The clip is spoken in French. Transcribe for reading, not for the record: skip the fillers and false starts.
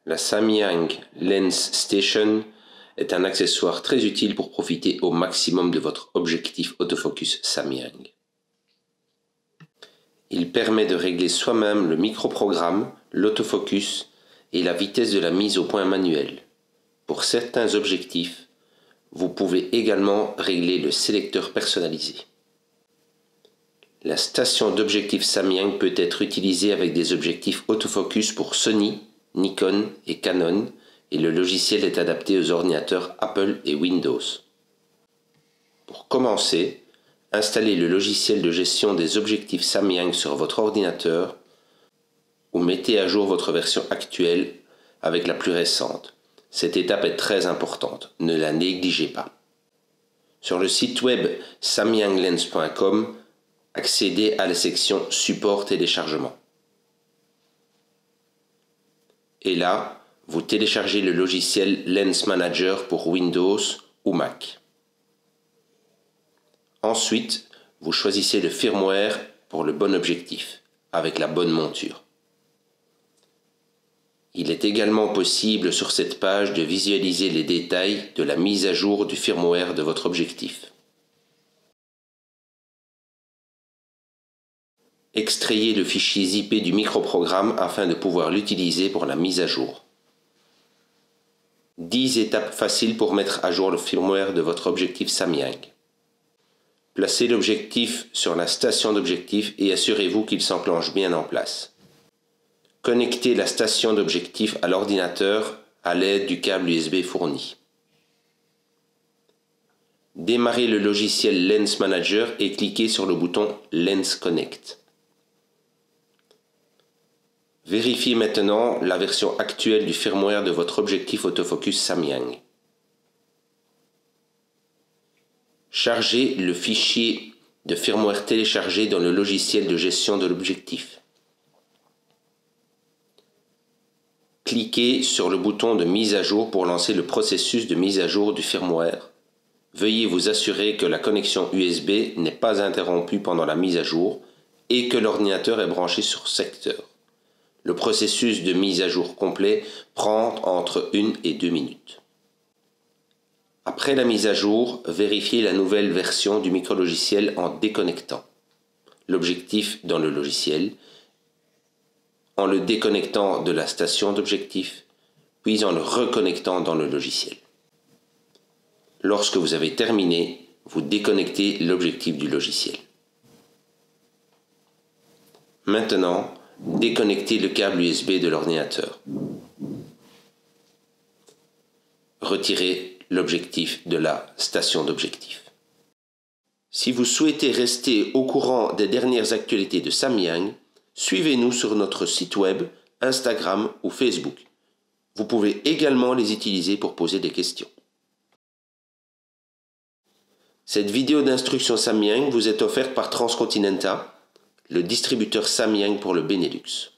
La Samyang Lens Station est un accessoire très utile pour profiter au maximum de votre objectif autofocus Samyang. Il permet de régler soi-même le microprogramme, l'autofocus et la vitesse de la mise au point manuelle. Pour certains objectifs, vous pouvez également régler le sélecteur personnalisé. La station d'objectif Samyang peut être utilisée avec des objectifs autofocus pour Sony, Nikon et Canon, et le logiciel est adapté aux ordinateurs Apple et Windows. Pour commencer, installez le logiciel de gestion des objectifs Samyang sur votre ordinateur ou mettez à jour votre version actuelle avec la plus récente. Cette étape est très importante, ne la négligez pas. Sur le site web samyanglens.com, accédez à la section Support téléchargement. Et là, vous téléchargez le logiciel Lens Manager pour Windows ou Mac. Ensuite, vous choisissez le firmware pour le bon objectif, avec la bonne monture. Il est également possible sur cette page de visualiser les détails de la mise à jour du firmware de votre objectif. Extrayez le fichier zippé du microprogramme afin de pouvoir l'utiliser pour la mise à jour. 10 étapes faciles pour mettre à jour le firmware de votre objectif Samyang. Placez l'objectif sur la station d'objectif et assurez-vous qu'il s'enclenche bien en place. Connectez la station d'objectif à l'ordinateur à l'aide du câble USB fourni. Démarrez le logiciel Lens Manager et cliquez sur le bouton Lens Connect. Vérifiez maintenant la version actuelle du firmware de votre objectif autofocus Samyang. Chargez le fichier de firmware téléchargé dans le logiciel de gestion de l'objectif. Cliquez sur le bouton de mise à jour pour lancer le processus de mise à jour du firmware. Veuillez vous assurer que la connexion USB n'est pas interrompue pendant la mise à jour et que l'ordinateur est branché sur secteur. Le processus de mise à jour complet prend entre 1 et 2 minutes. Après la mise à jour, vérifiez la nouvelle version du micrologiciel en déconnectant l'objectif dans le logiciel, en le déconnectant de la station d'objectif, puis en le reconnectant dans le logiciel. Lorsque vous avez terminé, vous déconnectez l'objectif du logiciel. Maintenant, déconnectez le câble USB de l'ordinateur. Retirez l'objectif de la station d'objectif. Si vous souhaitez rester au courant des dernières actualités de Samyang, suivez-nous sur notre site web, Instagram ou Facebook. Vous pouvez également les utiliser pour poser des questions. Cette vidéo d'instruction Samyang vous est offerte par Transcontinental, le distributeur Samyang pour le Benelux.